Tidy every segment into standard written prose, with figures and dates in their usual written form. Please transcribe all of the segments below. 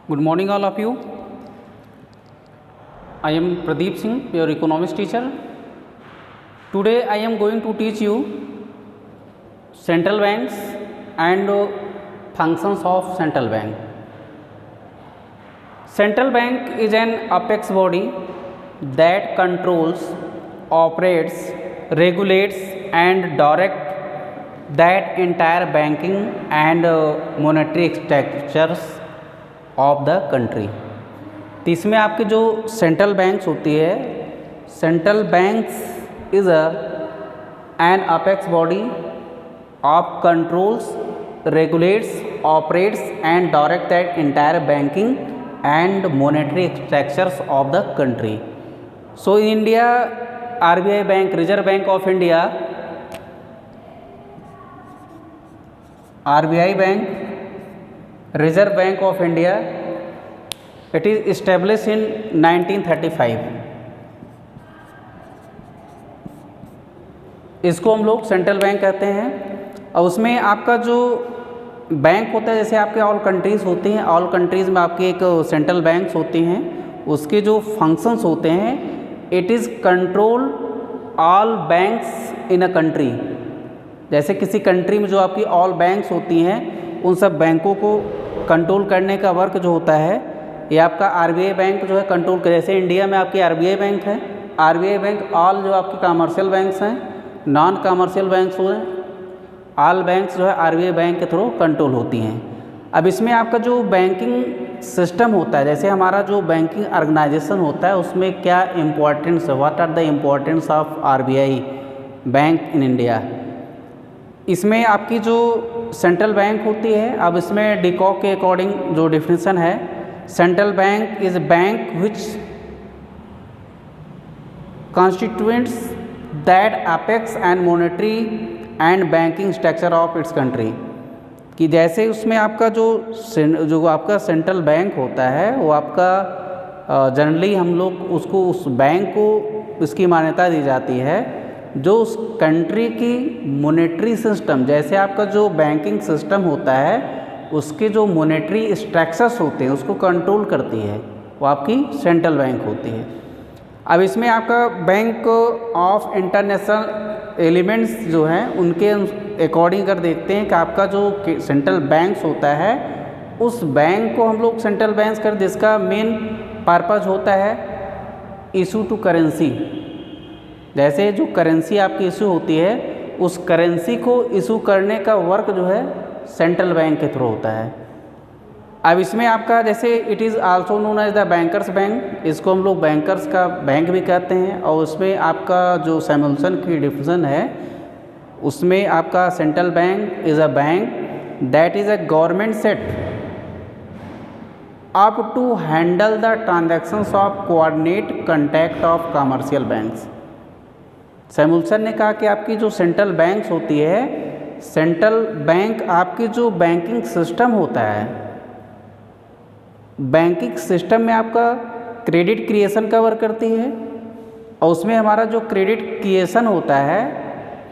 Good morning, all of you. I am Pradeep Singh, your economics teacher. Today, I am going to teach you central banks and functions of central bank. Central bank is an apex body that controls, operates, regulates, and directs that entire banking and monetary structures of the country. तो इसमें आपके जो central banks होती है, central banks is an apex body of controls, regulates, operates and direct that entire banking and monetary structures of the country. So in India RBI bank, reserve Bank of India, RBI bank, Reserve Bank of India, it is established in 1935। इसको हम लोग central bank कहते हैं। और उसमें आपका जो bank होता है, जैसे आपके ऑल कंट्रीज़ होती हैं, ऑल कंट्रीज़ में आपकी एक सेंट्रल बैंक्स होती हैं, उसके जो फंक्शंस होते हैं, it is control all banks in a country. जैसे किसी कंट्री में जो आपकी ऑल बैंक्स होती हैं, उन सब बैंकों को कंट्रोल करने का वर्क जो होता है, ये आपका RBI बैंक जो है कंट्रोल करे। जैसे इंडिया में आपकी RBI बैंक है, RBI बैंक ऑल जो आपकी कमर्शियल बैंक्स हैं, नॉन कमर्शियल बैंक्स हुए, ऑल बैंक्स जो है RBI बैंक के थ्रू कंट्रोल होती हैं। अब इसमें आपका जो बैंकिंग सिस्टम होता है, जैसे हमारा जो बैंकिंग ऑर्गेनाइजेशन होता है, उसमें क्या इम्पोर्टेंस है, what are the importance of RBI bank in India. इसमें आपकी जो सेंट्रल बैंक होती है, अब इसमें डिकॉक के अकॉर्डिंग जो डिफिनेशन है, central bank is bank which constituents that apex and monetary and banking structure of its country. कि जैसे उसमें आपका जो आपका सेंट्रल बैंक होता है, वो आपका जनरली हम लोग उसको, उस बैंक को इसकी मान्यता दी जाती है जो उस कंट्री की मॉनेटरी सिस्टम, जैसे आपका जो बैंकिंग सिस्टम होता है, उसके जो मॉनेटरी स्ट्रक्चर्स होते हैं उसको कंट्रोल करती है, वो आपकी सेंट्रल बैंक होती है। अब इसमें आपका बैंक ऑफ इंटरनेशनल एलिमेंट्स जो हैं, उनके अकॉर्डिंग कर देखते हैं कि आपका जो सेंट्रल बैंक्स होता है, उस बैंक को हम लोग सेंट्रल बैंक्स कर, जिसका मेन पर्पज़ होता है इशू टू करेंसी। जैसे जो करेंसी आपकी इशू होती है, उस करेंसी को इशू करने का वर्क जो है सेंट्रल बैंक के थ्रू होता है। अब इसमें आपका जैसे it is also known as the bankers bank, इसको हम लोग बैंकर्स का बैंक भी कहते हैं। और उसमें आपका जो सैमुअल्सन की डिफिनेशन है, उसमें आपका central bank is a bank that is a government set up to handle the transactions of coordinate contact of commercial banks. Samuelson ने कहा कि आपकी जो सेंट्रल बैंक्स होती है, सेंट्रल बैंक आपकी जो बैंकिंग सिस्टम होता है, बैंकिंग सिस्टम में आपका क्रेडिट क्रिएशन का वर्क करती है। और उसमें हमारा जो क्रेडिट क्रिएशन होता है,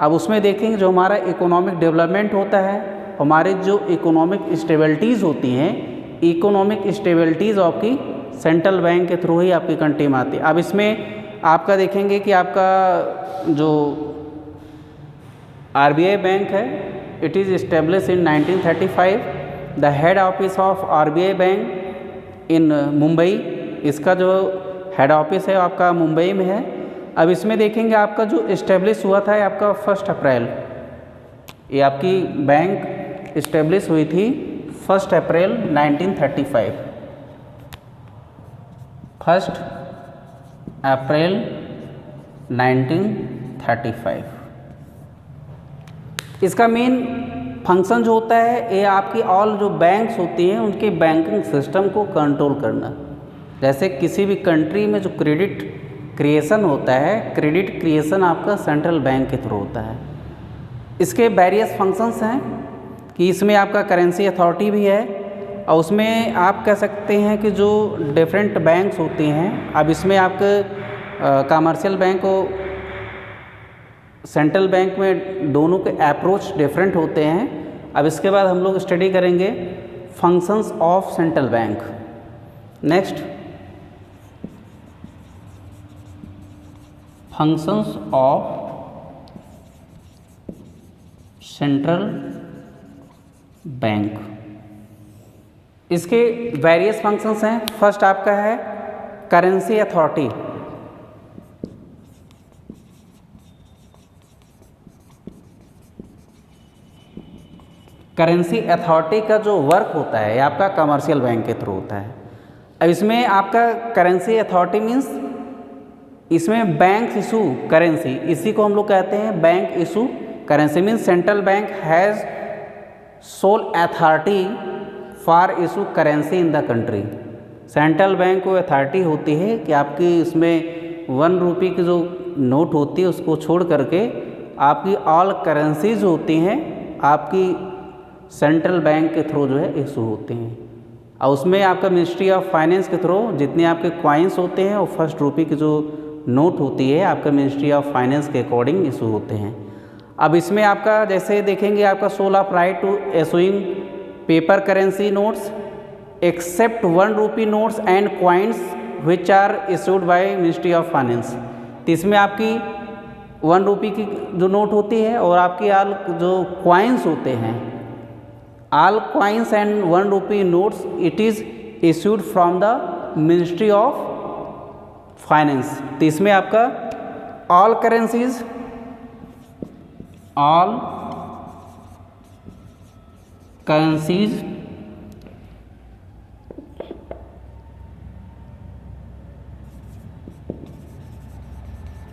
अब उसमें देखेंगे जो हमारा इकोनॉमिक डेवलपमेंट होता है, हमारे जो इकोनॉमिक स्टेबिलिटीज़ होती हैं, इकोनॉमिक स्टेबिलिटीज़ आपकी सेंट्रल बैंक के थ्रू ही आपकी कंट्री में आती है। अब इसमें आपका देखेंगे कि आपका जो RBI बैंक है, it is establish in 1935। The head office of RBI bank in Mumbai, इसका जो हेड ऑफिस है आपका मुंबई में है। अब इसमें देखेंगे आपका जो इस्टेब्लिश हुआ था आपका 1 अप्रैल, ये आपकी बैंक इस्टेब्लिश हुई थी 1 अप्रैल 1935, 1 अप्रैल 1935। इसका मेन फंक्शन जो होता है, ये आपकी ऑल जो बैंक्स होती हैं, उनके बैंकिंग सिस्टम को कंट्रोल करना। जैसे किसी भी कंट्री में जो क्रेडिट क्रिएशन होता है, क्रेडिट क्रिएशन आपका सेंट्रल बैंक के थ्रू होता है। इसके वेरियस फंक्शंस हैं कि इसमें आपका करेंसी अथॉरिटी भी है, और उसमें आप कह सकते हैं कि जो डिफरेंट बैंक्स होती हैं, अब इसमें आपके कमर्शियल बैंक और सेंट्रल बैंक में दोनों के अप्रोच डिफरेंट होते हैं। अब इसके बाद हम लोग स्टडी करेंगे functions of central bank. Next, functions of central bank. इसके वेरियस फंक्शंस हैं। फर्स्ट आपका है करेंसी अथॉरिटी। करेंसी अथॉरिटी का जो वर्क होता है ये आपका कमर्शियल बैंक के थ्रू होता है। अब इसमें आपका करेंसी अथॉरिटी मीन्स इसमें बैंक इशू करेंसी, इसी को हम लोग कहते हैं bank issue currency. Means central bank has soul authority for issue currency in the country. Central bank को अथॉरिटी होती है कि आपकी इसमें 1 रुपये की जो नोट होती है उसको छोड़ करके आपकी ऑल करेंसीज होती हैं आपकी सेंट्रल बैंक के थ्रू जो है इशू होते हैं। और उसमें आपका मिनिस्ट्री ऑफ फाइनेंस के थ्रू जितने आपके कॉइन्स होते हैं और 1 रुपये की जो नोट होती है आपका मिनिस्ट्री ऑफ फाइनेंस के अकॉर्डिंग इशू होते हैं। अब इसमें आपका जैसे देखेंगे आपका sole of right to issuing paper currency notes except 1 रुपये notes and coins which are issued by ministry of finance. तो इसमें आपकी 1 रुपये की जो नोट होती है और आपकी आल जो कॉइन्स होते हैं ऑल कॉइन्स एंड 1 रुपये notes it is issued from the ministry of finance. तो इसमें आपका all currencies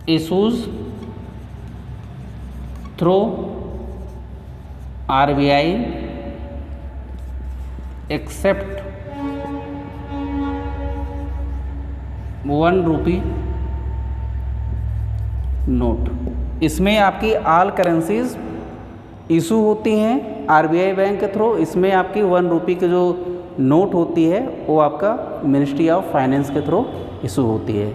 issues through RBI except 1 रुपये नोट। इसमें आपकी ऑल करेंसीज इशू होती हैं आरबीआई बैंक के थ्रू। इसमें आपकी 1 रुपये की जो नोट होती है वो आपका मिनिस्ट्री ऑफ फाइनेंस के थ्रू इशू होती है।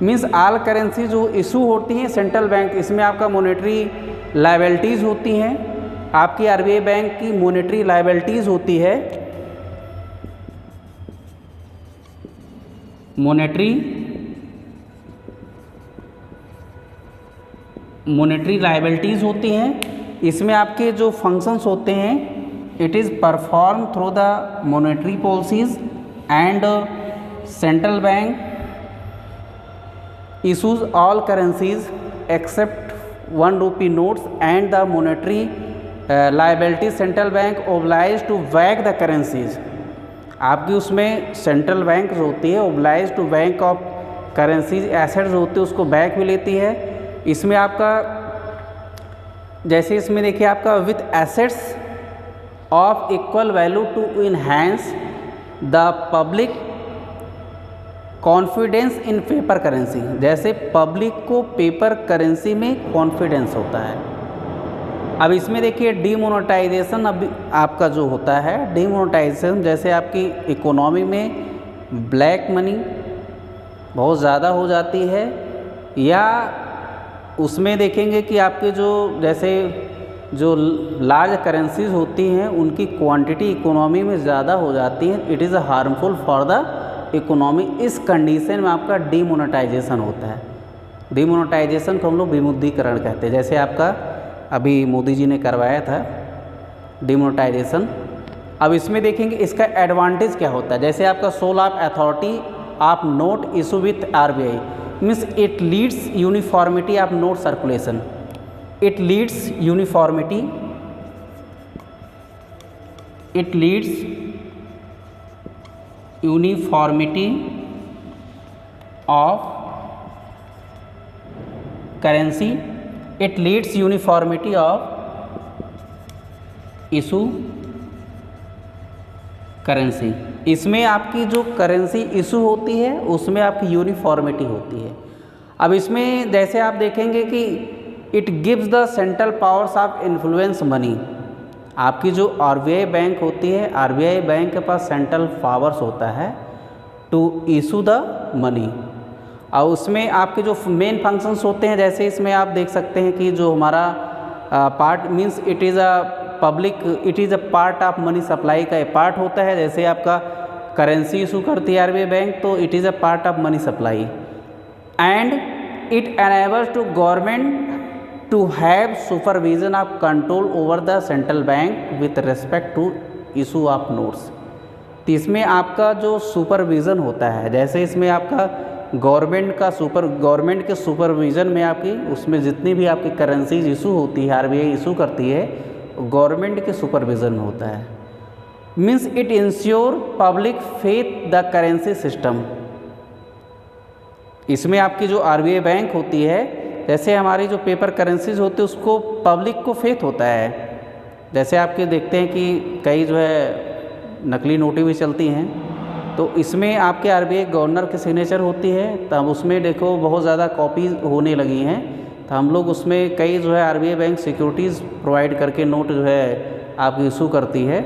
मीन्स ऑल करेंसी जो इशू होती हैं सेंट्रल बैंक, इसमें आपका मॉनेटरी लायबिलिटीज़ होती हैं। आपकी आरबीआई बैंक की मॉनेटरी लायबिलिटीज़ होती है, मॉनेटरी लायबिलिटीज़ होती हैं। इसमें आपके जो फंक्शंस होते हैं it is perform through the monetary policies and central bank issues all currencies except 1 rupee notes and the monetary liability central bank obliged to back the currencies। आपकी उसमें सेंट्रल बैंक जो होती है obliged to bank of currencies assets होती है उसको back भी लेती है। इसमें आपका जैसे इसमें देखिए आपका with assets of equal value to enhance the public confidence in paper currency. जैसे पब्लिक को पेपर करेंसी में कॉन्फिडेंस होता है। अब इसमें देखिए डीमोनेटाइजेशन अब आपका जो होता है डीमोनेटाइजेशन, जैसे आपकी इकोनॉमी में ब्लैक मनी बहुत ज़्यादा हो जाती है या उसमें देखेंगे कि आपके जो जैसे जो लार्ज करेंसीज होती हैं उनकी क्वांटिटी इकोनॉमी में ज़्यादा हो जाती है, it is harmful for the economy. इस कंडीशन में आपका डीमोनेटाइजेशन होता है। डीमोनेटाइजेशन को हम लोग विमुद्रीकरण कहते हैं। जैसे आपका अभी मोदी जी ने करवाया था डीमोनेटाइजेशन। अब इसमें देखेंगे इसका एडवांटेज क्या होता है। जैसे आपका sole of authority of note issue with RBI means it leads uniformity of note circulation. It leads uniformity of currency, it leads uniformity of issue currency. इसमें आपकी जो करेंसी इशू होती है उसमें आपकी यूनिफॉर्मिटी होती है। अब इसमें जैसे आप देखेंगे कि it gives the central powers of influence money. आपकी जो आरबीआई बैंक होती है आरबीआई बैंक के पास सेंट्रल पावर्स होता है टू इशू द मनी। और उसमें आपके जो मेन फंक्शंस होते हैं जैसे इसमें आप देख सकते हैं कि जो हमारा part means it is a part of money supply का पार्ट होता है। जैसे आपका करेंसी इशू करती है आरबीआई बैंक, तो it is a part of money supply and it enables to government to have supervision of control over the central bank with respect to issue of notes. तो इसमें आपका जो supervision होता है, जैसे इसमें आपका गवर्नमेंट के सुपरविज़न में आपकी उसमें जितनी भी आपकी करेंसीज इशू होती है, आरबीआई इशू करती है, गवर्नमेंट के सुपरविज़न में होता है। Means it ensure public faith the currency system. इसमें आपकी जो आरबीआई बैंक होती है, जैसे हमारी जो पेपर करेंसीज होती है उसको पब्लिक को फेथ होता है। जैसे आपके देखते हैं कि कई जो है नकली नोटें भी चलती हैं, तो इसमें आपके आरबीआई गवर्नर की सिग्नेचर होती है, तब उसमें देखो बहुत ज़्यादा कॉपीज होने लगी हैं, तो हम लोग उसमें कई जो है आरबीआई बैंक सिक्योरिटीज़ प्रोवाइड करके नोट जो है आपकी इशू करती है।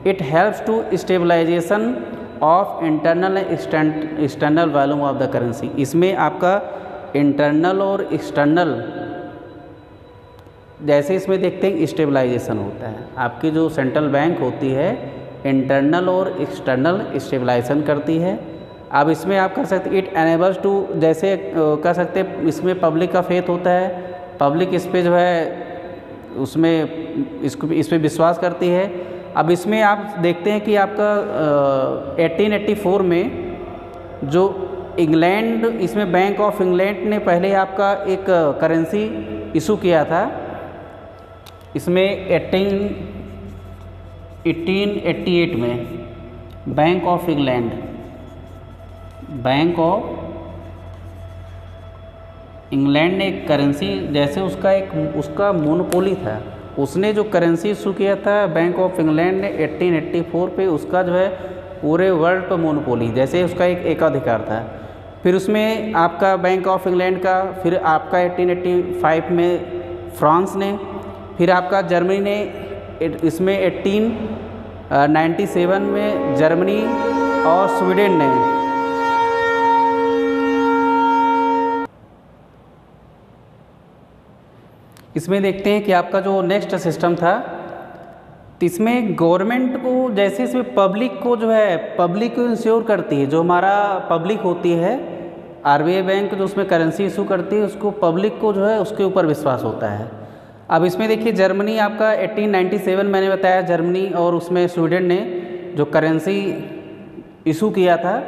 It helps to stabilisation of internal external value of the currency. इसमें आपका इंटरनल और एक्सटर्नल, जैसे इसमें देखते हैं स्टेबलाइजेशन होता है, आपकी जो सेंट्रल बैंक होती है इंटरनल और एक्सटर्नल स्टेबलाइजेशन करती है। अब इसमें आप कर सकते इट एनेबल्स टू, जैसे कर सकते हैं इसमें पब्लिक का फेथ होता है, पब्लिक इस पे जो है उसमें इस पे विश्वास करती है। अब इसमें आप देखते हैं कि आपका 1884 में जो इंग्लैंड, इसमें बैंक ऑफ इंग्लैंड ने पहले आपका एक करेंसी इशू किया था। इसमें 1888 में बैंक ऑफ इंग्लैंड ने एक करेंसी, जैसे उसका मोनोपोली था, उसने जो करेंसी इशू किया था बैंक ऑफ इंग्लैंड ने 1884 पे, उसका जो है पूरे वर्ल्ड पर मोनोपोली, जैसे उसका एक एकाधिकार था। फिर उसमें आपका बैंक ऑफ इंग्लैंड का, फिर आपका 1885 में फ्रांस ने, फिर आपका जर्मनी ने, इसमें 1897 में जर्मनी और स्वीडन ने। इसमें देखते हैं कि आपका जो नेक्स्ट सिस्टम था, इसमें गवर्नमेंट को, जैसे इसमें पब्लिक को जो है पब्लिक को इंश्योर करती है, जो हमारा पब्लिक होती है आरबीआई बैंक जो उसमें करेंसी इशू करती है, उसको पब्लिक को जो है उसके ऊपर विश्वास होता है। अब इसमें देखिए जर्मनी आपका 1897 मैंने बताया, जर्मनी और उसमें स्वीडन ने जो करेंसी इशू किया था,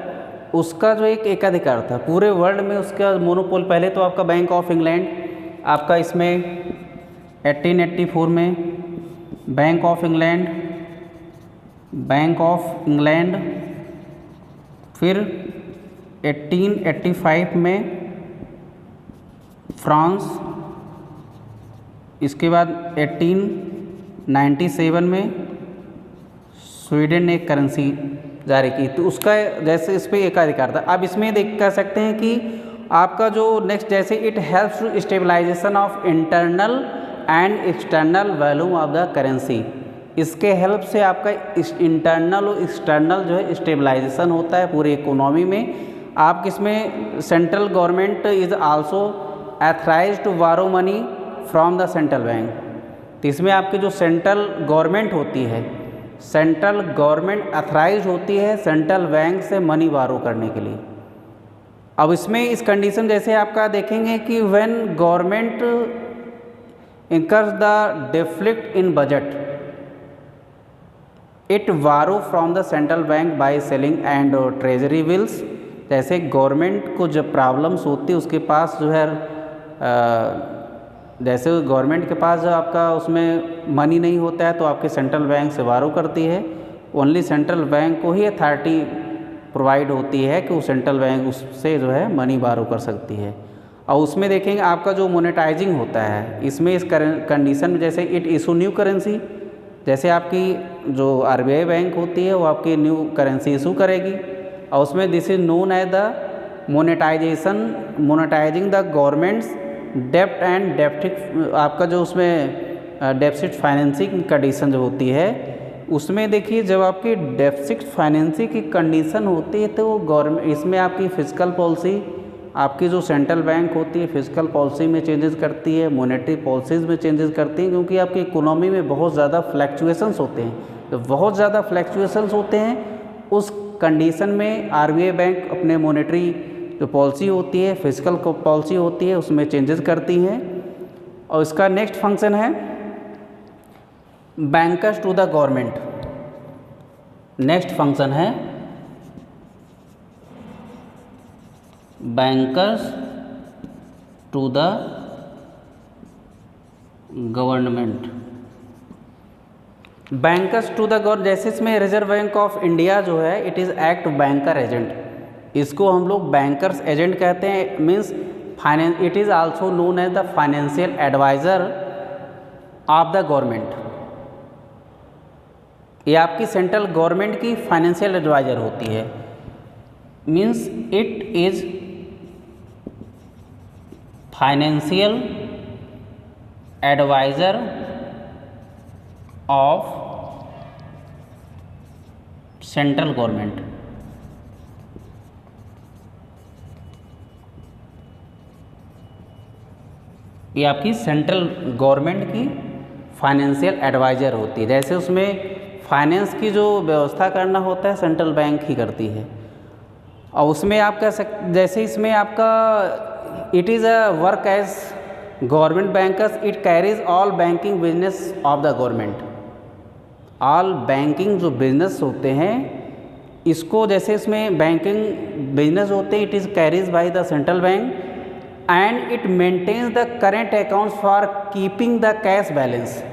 उसका जो एक एकाधिकार था पूरे वर्ल्ड में, उसका मोनोपोल। पहले तो आपका बैंक ऑफ इंग्लैंड आपका इसमें 1884 में बैंक ऑफ इंग्लैंड, फिर 1885 में फ्रांस, इसके बाद 1897 में स्वीडन ने एक करेंसी जारी की, तो उसका जैसे इस पर एकाधिकार था। अब इसमें कह सकते हैं कि आपका जो नेक्स्ट, जैसे it helps to stabilisation of internal and external value of the currency. इसके हेल्प से आपका इंटरनल और एक्सटर्नल जो है स्टेबलाइजेशन होता है पूरी इकोनॉमी में। आप किसमें, central government is also authorised to borrow money from the central bank. तो इसमें आपकी जो सेंट्रल गवर्नमेंट होती है, सेंट्रल गवर्नमेंट ऑथराइज होती है सेंट्रल बैंक से मनी बारो करने के लिए। अब इसमें इस कंडीशन जैसे आपका देखेंगे कि when government incurs the deficit in budget, it borrow from the central bank by selling and treasury bills। जैसे गवर्नमेंट को जब प्रॉब्लम्स होती है उसके पास जो है जैसे गवर्नमेंट के पास जो आपका उसमें मनी नहीं होता है तो आपके सेंट्रल बैंक से बारो करती है। ओनली सेंट्रल बैंक को ही अथॉरिटी प्रोवाइड होती है कि वो सेंट्रल बैंक उससे जो है मनी बारो कर सकती है। और उसमें देखेंगे आपका जो मोनेटाइजिंग होता है, इसमें इस कंडीशन में जैसे इट इशू न्यू करेंसी, जैसे आपकी जो आरबीआई बैंक होती है वो आपकी न्यू करेंसी इशू करेगी और उसमें this is known as the monetising the governments dept and डेप्ट। आपका जो उसमें डेफिसिट फाइनेंसिंग कंडीशन जो होती है, उसमें देखिए जब आपकी डेफिसिट फाइनेंसिंग की कंडीशन होती है तो गवर्नमेंट, इसमें आपकी फिजिकल पॉलिसी, आपकी जो सेंट्रल बैंक होती है फिजिकल पॉलिसी में चेंजेस करती है, मॉनेटरी पॉलिसीज़ में चेंजेस करती हैं, क्योंकि आपकी इकोनॉमी में बहुत ज़्यादा फ्लैक्चुएशंस होते हैं। तो बहुत ज़्यादा फ्लैक्चुएशंस होते हैं उस कंडीशन में आरबीआई बैंक अपने मॉनेटरी जो पॉलिसी होती है, फिजिकल पॉलिसी होती है, उसमें चेंजेस करती हैं। और इसका नेक्स्ट फंक्शन है bankers to the government. Next function है bankers to the government. Bankers to the government, जैसे इसमें रिजर्व बैंक ऑफ इंडिया जो है it is act banker agent. इसको हम लोग बैंकर्स एजेंट कहते हैं। Means finance, it is also known as the financial adviser of the government. ये आपकी सेंट्रल गवर्नमेंट की फाइनेंशियल एडवाइज़र होती है। Means it is financial adviser of central government. ये आपकी सेंट्रल गवर्नमेंट की फाइनेंशियल एडवाइज़र होती है। जैसे उसमें फाइनेंस की जो व्यवस्था करना होता है सेंट्रल बैंक ही करती है। और उसमें आप कह सकते, जैसे इसमें आपका it is a work as government bankers, it carries all banking business of the government. All banking जो बिजनेस होते हैं इसको, जैसे इसमें बैंकिंग बिजनेस होते हैं, it is carries by the central bank and it maintains the current accounts for keeping the cash balance.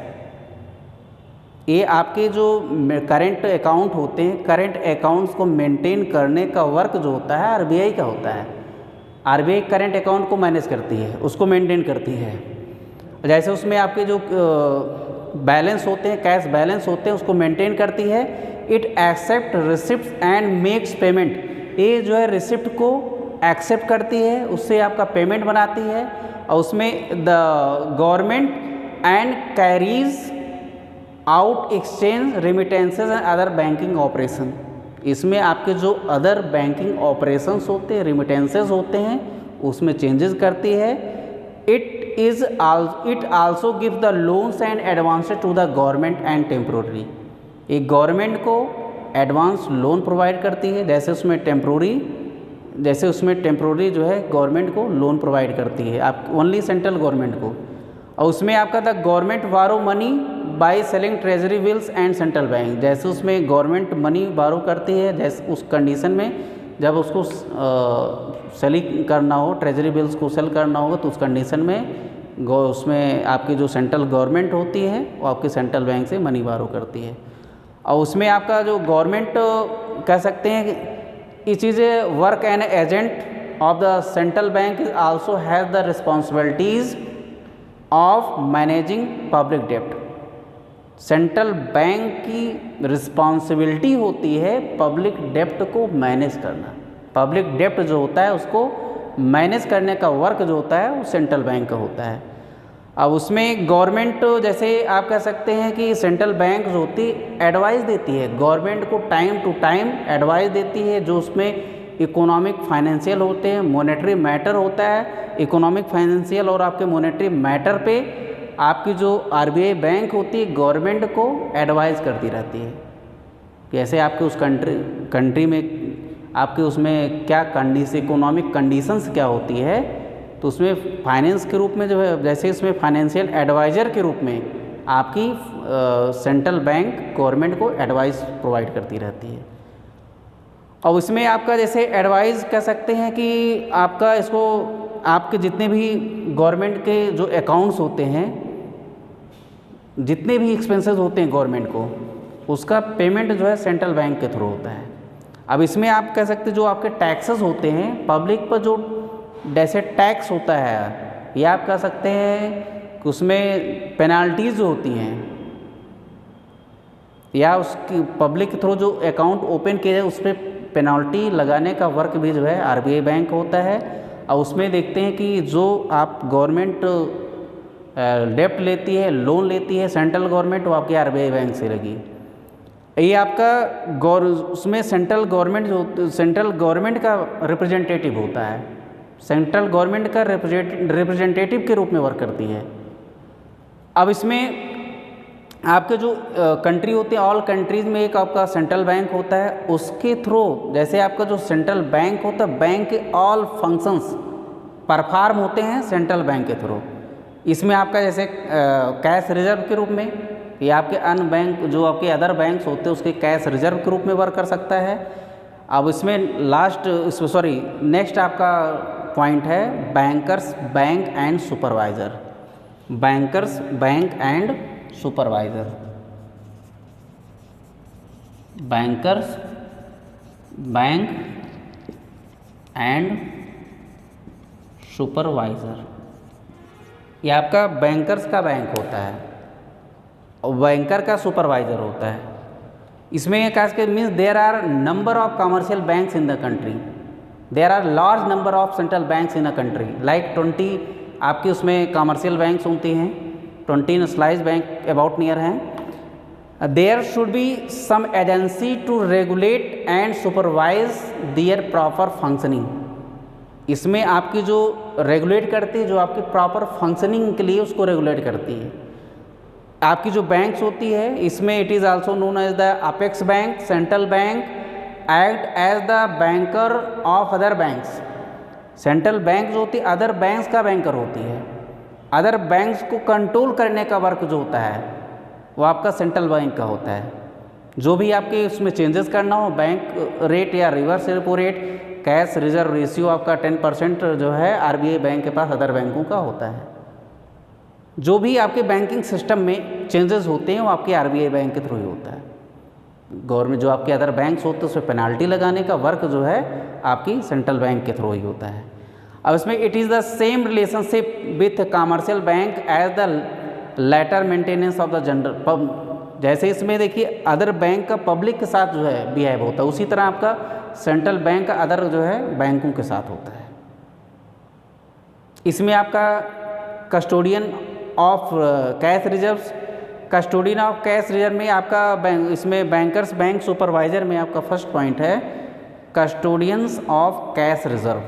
ये आपके जो करेंट अकाउंट होते हैं, करेंट अकाउंट्स को मेंटेन करने का वर्क जो होता है आरबीआई का होता है। आरबीआई करेंट अकाउंट को मैनेज करती है, उसको मेंटेन करती है। जैसे उसमें आपके जो बैलेंस होते हैं, कैश बैलेंस होते हैं, उसको मेंटेन करती है। It accept receipt and makes payment. ये जो है रिसिप्ट को एक्सेप्ट करती है, उससे आपका पेमेंट बनाती है। और उसमें the government and carries out exchange remittances and other banking operation. इसमें आपके जो अदर बैंकिंग ऑपरेशंस होते हैं, रिमिटेंसेज होते हैं, उसमें चेंजेस करती है। It also give the loans and advances to the government and temporary. एक गवर्नमेंट को एडवांस लोन प्रोवाइड करती है, जैसे उसमें टेम्प्रोरी जो है गवर्नमेंट को लोन प्रोवाइड करती है, आप ओनली सेंट्रल गवर्नमेंट को। और उसमें आपका द गवर्नमेंट बारो money by selling treasury bills and central bank. जैसे उसमें गवर्नमेंट मनी बारो करती है, जैसे उस कंडीशन में जब उसको सेलिंग करना हो, ट्रेजरी बिल्स को सेल करना होगा, तो उस कंडीशन में उसमें आपकी जो सेंट्रल गवर्नमेंट होती है वो आपके सेंट्रल बैंक से मनी बारो करती है। और उसमें आपका जो गवर्नमेंट कह सकते हैं it is a work and agent of the central bank is also has the responsibilities of managing public डेप्ट। सेंट्रल बैंक की रिस्पॉन्सिबिलिटी होती है पब्लिक डेप्ट को मैनेज करना। पब्लिक डेप्ट जो होता है उसको मैनेज करने का वर्क जो होता है वो सेंट्रल बैंक का होता है। अब उसमें गवर्नमेंट, जैसे आप कह सकते हैं कि सेंट्रल बैंक जो होती है एडवाइस देती है गवर्नमेंट को, टाइम टू टाइम एडवाइस देती है, जो उसमें इकोनॉमिक फाइनेंशियल होते हैं, मॉनेटरी मैटर होता है। इकोनॉमिक फाइनेंशियल और आपके मॉनेटरी मैटर पे आपकी जो आरबीआई बैंक होती है गवर्नमेंट को एडवाइस करती रहती है कि ऐसे आपके उस कंट्री में आपके उसमें क्या इकोनॉमिक कंडीशंस क्या होती है। तो उसमें फाइनेंस के रूप में जो है, जैसे इसमें फाइनेंशियल एडवाइज़र के रूप में आपकी सेंट्रल बैंक गवर्नमेंट को एडवाइस प्रोवाइड करती रहती है। और उसमें आपका जैसे एडवाइस कह सकते हैं कि आपका इसको आपके जितने भी गवर्नमेंट के जो अकाउंट्स होते हैं, जितने भी एक्सपेंसेस होते हैं गवर्नमेंट को, उसका पेमेंट जो है सेंट्रल बैंक के थ्रू होता है। अब इसमें आप कह सकते हैं जो आपके टैक्सेस होते हैं पब्लिक पर, जो जैसे टैक्स होता है, या आप कह सकते हैं कि उसमें पेनाल्टीज़ जो होती हैं, या उसकी पब्लिक के थ्रू जो अकाउंट ओपन किया जाए उस पर पेनाल्टी लगाने का वर्क भी जो है आरबीआई बैंक होता है। और उसमें देखते हैं कि जो आप गवर्नमेंट डेप्ट लेती है, लोन लेती है सेंट्रल गवर्नमेंट, वो आपके आरबीआई बैंक से लगी। ये आपका उसमें सेंट्रल गवर्नमेंट का रिप्रेजेंटेटिव होता है, सेंट्रल गवर्नमेंट का रिप्रेजेंटेटिव के रूप में वर्क करती है। अब इसमें आपके जो कंट्री होते हैं, ऑल कंट्रीज़ में एक आपका सेंट्रल बैंक होता है, उसके थ्रू जैसे आपका जो सेंट्रल बैंक होता है, बैंक के ऑल फंक्शंस परफॉर्म होते हैं सेंट्रल बैंक के थ्रू। इसमें आपका जैसे कैश रिजर्व के रूप में, या आपके अन्य बैंक जो आपके अदर बैंक्स होते हैं उसके कैश रिजर्व के रूप में वर्क कर सकता है। अब इसमें नेक्स्ट आपका पॉइंट है bankers bank and supervisor. Bankers bank and supervisor, bankers bank and supervisor, ये आपका बैंकर्स का बैंक होता है और बैंकर का सुपरवाइज़र होता है। इसमें खास कर means there are number of commercial banks in the country, there are large number of central banks in a country, like 20 आपके उसमें कमर्शियल बैंक्स होती हैं, 20 स्लाइस बैंक अबाउट नियर हैं। There should be some agency to regulate and supervise their proper functioning. इसमें आपकी जो regulate करती है, जो आपकी प्रॉपर फंक्शनिंग के लिए उसको रेगुलेट करती है। आपकी जो बैंक्स होती है इसमें it is also known as the apex bank, central bank act as the banker of other banks. Central bank जो होती है अदर बैंक्स का बैंकर होती है। अदर बैंक्स को कंट्रोल करने का वर्क जो होता है वो आपका सेंट्रल बैंक का होता है। जो भी आपके उसमें चेंजेस करना हो, बैंक रेट या reverse repo rate, cash reserve ratio आपका 10% जो है आरबीआई बैंक के पास अदर बैंकों का होता है। जो भी आपके बैंकिंग सिस्टम में चेंजेस होते हैं वो आपके आरबीआई बैंक के थ्रू ही होता है। गवर्नमेंट जो आपके अदर बैंक्स होते हैं उसमें पेनाल्टी लगाने का वर्क जो है आपकी सेंट्रल बैंक के थ्रू ही होता है। अब इसमें it is the same relationship with commercial bank as the latter maintenance of the general. जैसे इसमें देखिए अदर बैंक का पब्लिक के साथ जो है बिहेव होता है, उसी तरह आपका सेंट्रल बैंक का अदर जो है बैंकों के साथ होता है। इसमें आपका custodian of cash reserves, custodian of cash reserve में आपका बैंक, इसमें बैंकर्स बैंक सुपरवाइजर में आपका फर्स्ट पॉइंट है कस्टोडियंस ऑफ कैश रिजर्व।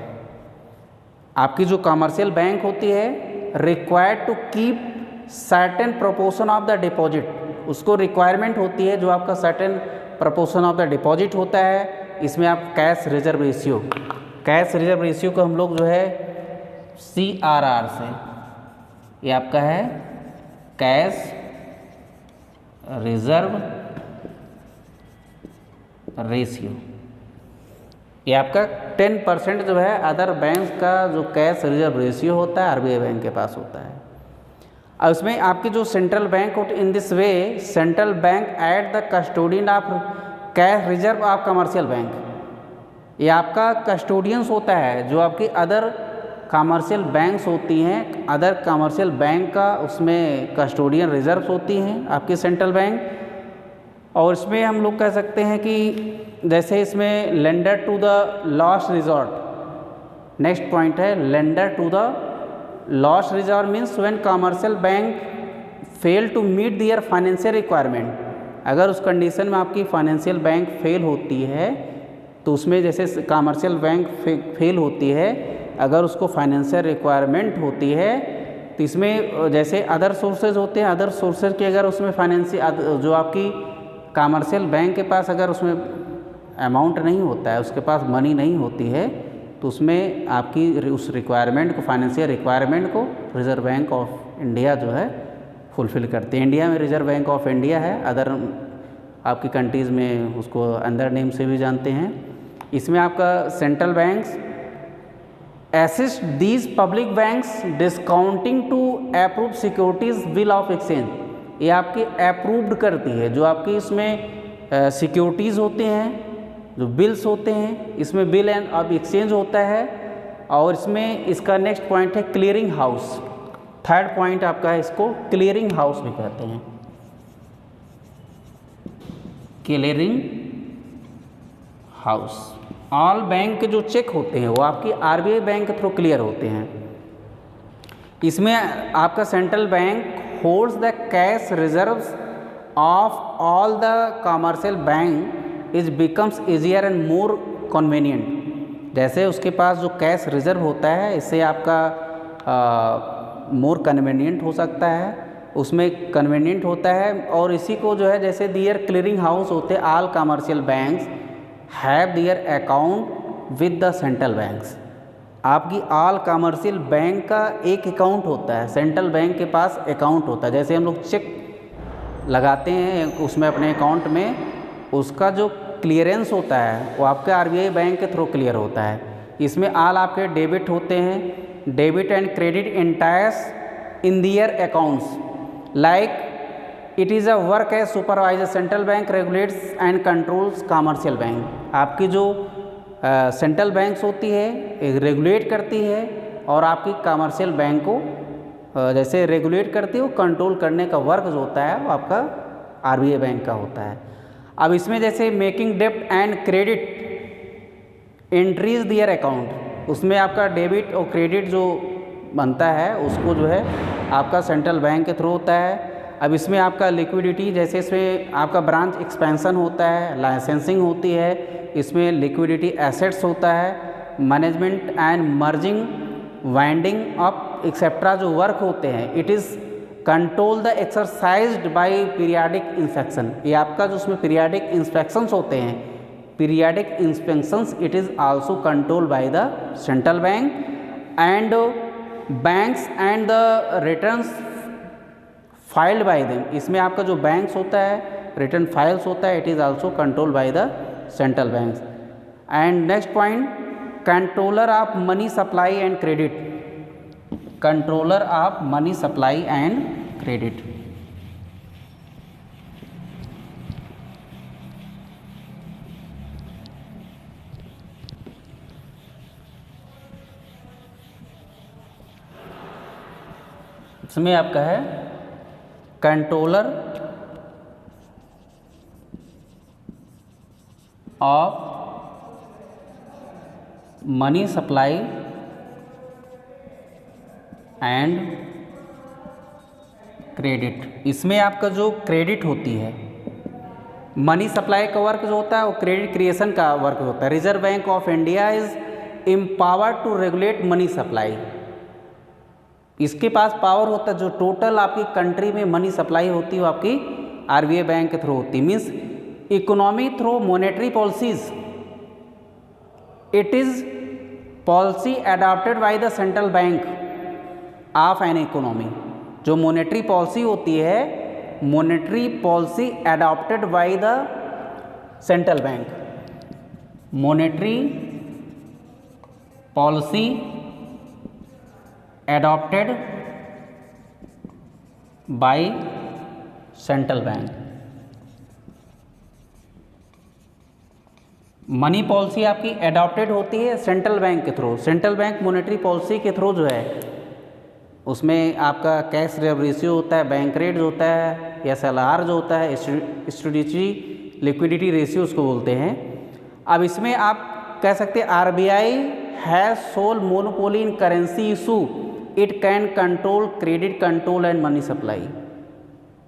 आपकी जो कमर्शियल बैंक होती है required to keep certain proportion of the deposit, उसको रिक्वायरमेंट होती है जो आपका certain proportion of the deposit होता है। इसमें आप cash reserve ratio, cash reserve ratio को हम लोग जो है CRR से, ये आपका है कैश रिजर्व रेशियो, ये आपका 10% जो है अदर बैंक का जो कैश रिजर्व रेशियो होता है आरबीआई बैंक के पास होता है। अब इसमें आपकी जो सेंट्रल बैंक होती है, in this way central bank at the custodian of cash reserve of commercial bank, ये आपका कस्टोडियंस होता है जो आपकी अदर कमर्शियल बैंक्स होती हैं, अदर कमर्शियल बैंक का उसमें कस्टोडियन रिजर्व्स होती हैं आपकी सेंट्रल बैंक। और इसमें हम लोग कह सकते हैं कि जैसे इसमें lender to the last resort, next point है lender to the last resort means when commercial bank fail to meet their financial requirement. अगर उस कंडीशन में आपकी फाइनेंशियल बैंक फेल होती है तो उसमें जैसे कमर्शियल बैंक फेल होती है, अगर उसको फाइनेंशियल रिक्वायरमेंट होती है तो इसमें जैसे अदर सोर्सेज होते हैं, अदर सोर्सेज के अगर उसमें फाइनेंशियल जो आपकी कमर्शियल बैंक के पास अगर उसमें अमाउंट नहीं होता है, उसके पास मनी नहीं होती है, तो उसमें आपकी उस रिक्वायरमेंट को, फाइनेंशियल रिक्वायरमेंट को रिजर्व बैंक ऑफ इंडिया जो है फुलफ़िल करते हैं। इंडिया में रिजर्व बैंक ऑफ इंडिया है, अदर आपकी कंट्रीज़ में उसको अंदर नेम से भी जानते हैं। इसमें आपका central banks assist these public banks discounting to approve securities bill of exchange, ये आपकी अप्रूव्ड करती है जो आपकी इसमें सिक्योरिटीज़ होते हैं, जो बिल्स होते हैं, इसमें बिल एंड ऑफ एक्सचेंज होता है। और इसमें इसका नेक्स्ट पॉइंट है क्लियरिंग हाउस, थर्ड पॉइंट आपका है, इसको क्लियरिंग हाउस भी कहते हैं। क्लियरिंग हाउस, ऑल बैंक के जो चेक होते हैं वो आपकी आरबीआई बैंक के थ्रू क्लियर होते हैं। इसमें आपका central bank holds the cash reserves of all the commercial bank is becomes easier and more convenient. जैसे उसके पास जो कैश रिजर्व होता है इससे आपका मोर कन्वीनियंट हो सकता है उसमें कन्वीनियंट होता है। और इसी को जो है जैसे दियर क्लियरिंग हाउस होते हैं, all commercial banks have their account with the central banks. आपकी ऑल कमर्शियल बैंक का एक अकाउंट होता है, सेंट्रल बैंक के पास अकाउंट होता है। जैसे हम लोग चेक लगाते हैं उसमें अपने अकाउंट में, उसका जो क्लियरेंस होता है वो आपके आरबीआई बैंक के थ्रू क्लियर होता है। इसमें ऑल आपके डेबिट होते हैं, debit and credit entries in their accounts like it is a work as supervisor central bank regulates and controls commercial bank. आपकी जो सेंट्रल बैंक्स होती है रेगुलेट करती है और आपकी कमर्शियल बैंक को जैसे रेगुलेट करती है, वो कंट्रोल करने का वर्क जो होता है वो आपका आरबीआई बैंक का होता है। अब इसमें जैसे मेकिंग डेब्ट and credit entries their account, उसमें आपका डेबिट और क्रेडिट जो बनता है उसको जो है आपका सेंट्रल बैंक के थ्रू होता है। अब इसमें आपका लिक्विडिटी, जैसे इसमें आपका ब्रांच एक्सपेंशन होता है, लाइसेंसिंग होती है, इसमें लिक्विडिटी एसेट्स होता है, management and merging winding up etcetera जो वर्क होते हैं, it is control the exercised by periodic inspection. ये आपका जो उसमें पीरियाडिक इंस्पेक्शंस होते हैं, periodic inspections it is also control by the central bank and banks and the returns filed by them. इसमें आपका जो बैंक्स होता है, रिटर्न फाइल्स होता है, it is also control by the central banks. And next point, controller of money supply and credit, controller of money supply and credit. इसमें आपका है controller of money supply and credit. इसमें आपका जो credit होती है, मनी सप्लाई का work जो होता है वो क्रेडिट क्रिएशन का वर्क होता है। Reserve Bank of India is empowered to regulate money supply. इसके पास पावर होता है, जो टोटल आपकी कंट्री में मनी सप्लाई होती है वो आपकी आरबीआई बैंक के थ्रू होती है। Means economy through monetary policies, it is policy adopted by the central bank of an economy. जो मॉनेटरी पॉलिसी होती है, monetary policy adopted by the central bank, monetary policy adopted by central bank. Money policy आपकी adopted होती है central bank के through. Central bank monetary policy के through जो है उसमें आपका कैश रेशियो होता है, बैंक रेट जो होता है, SLR जो होता है, स्ट्रेटजी लिक्विडिटी रेशियो उसको बोलते हैं। अब इसमें आप कह सकते हैं RBI has sole monopoly in currency issue, it can control credit control and money supply.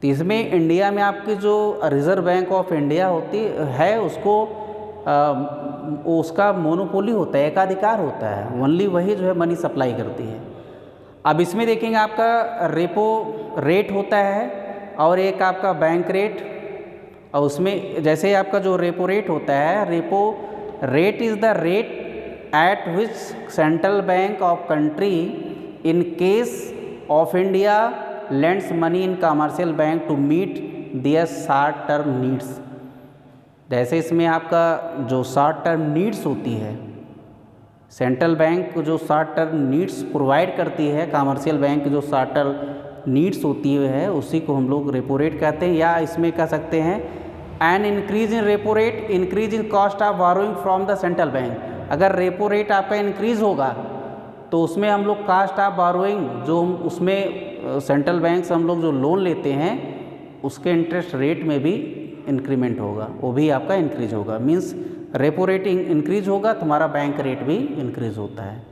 तो इसमें इंडिया में आपकी जो रिजर्व बैंक ऑफ इंडिया होती है उसको उसका मोनोपोली होता है, एकाधिकार होता है, ओनली वही जो है मनी सप्लाई करती है। अब इसमें देखेंगे आपका रेपो रेट होता है और एक आपका बैंक रेट, और उसमें जैसे आपका जो रेपो रेट होता है, repo rate is the rate at which central bank of country in case of India lends money in commercial bank to meet their short term needs. जैसे इसमें आपका जो शॉर्ट टर्म नीड्स होती है, central bank जो short term needs provide करती है, commercial bank जो शॉर्ट टर्म नीड्स होती है उसी को हम लोग रेपो रेट कहते हैं। या इसमें कह सकते हैं an increase in repo rate increase in cost of borrowing from the central bank. अगर रेपो रेट आपका इंक्रीज होगा तो उसमें हम लोग कास्ट ऑफ बोरोइंग जो उसमें सेंट्रल बैंक से हम लोग जो लोन लेते हैं उसके इंटरेस्ट रेट में भी इंक्रीमेंट होगा, वो भी आपका इंक्रीज होगा। मींस रेपो रेट इंक्रीज होगा तो हमारा बैंक रेट भी इंक्रीज होता है।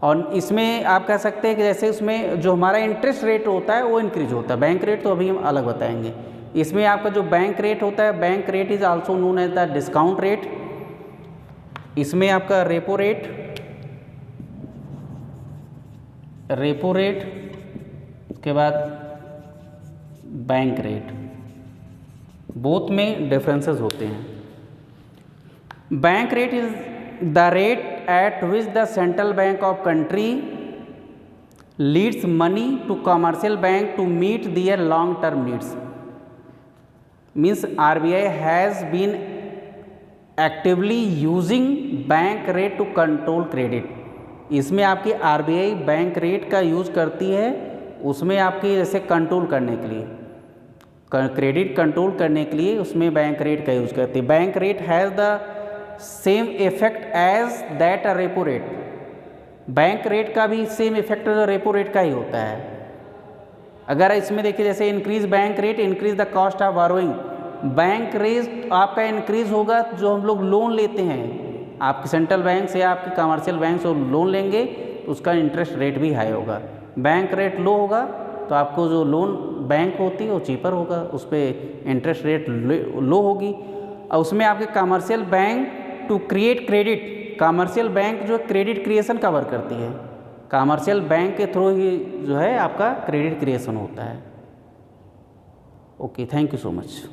और इसमें आप कह सकते हैं कि जैसे उसमें जो हमारा इंटरेस्ट रेट होता है वो इंक्रीज होता है, बैंक रेट तो अभी हम अलग बताएंगे। इसमें आपका जो बैंक रेट होता है, bank rate is also known as the discount rate. इसमें आपका रेपो रेट के बाद बैंक रेट, बोथ में डिफरेंसेस होते हैं। Bank rate is the rate at which the central bank of country leads money to commercial bank to meet their long term needs. Means RBI has been actively using bank rate to control credit. इसमें आपकी RBI bank rate का use करती है, उसमें आपकी जैसे control करने के लिए, क्रेडिट कंट्रोल करने के लिए उसमें बैंक रेट का यूज़ करती है। Bank rate has the same effect as that repo rate. Bank rate का भी सेम इफेक्ट रेपो रेट का ही होता है। अगर इसमें देखिए जैसे increase bank rate increase the cost of borrowing, bank rate आपका इंक्रीज होगा, जो हम लोग लोन लेते हैं आपके सेंट्रल बैंक से, आपके कमर्शियल बैंक से लोन लेंगे तो उसका इंटरेस्ट रेट भी हाई होगा। बैंक रेट लो होगा तो आपको जो लोन बैंक होती है वो चीपर होगा, उस पर इंटरेस्ट रेट लो होगी। और उसमें आपके commercial bank to create credit, commercial bank जो क्रेडिट क्रिएशन का वर्क करती है, कमर्शियल बैंक के थ्रू ही जो है आपका क्रेडिट क्रिएशन होता है। Okay, thank you so much.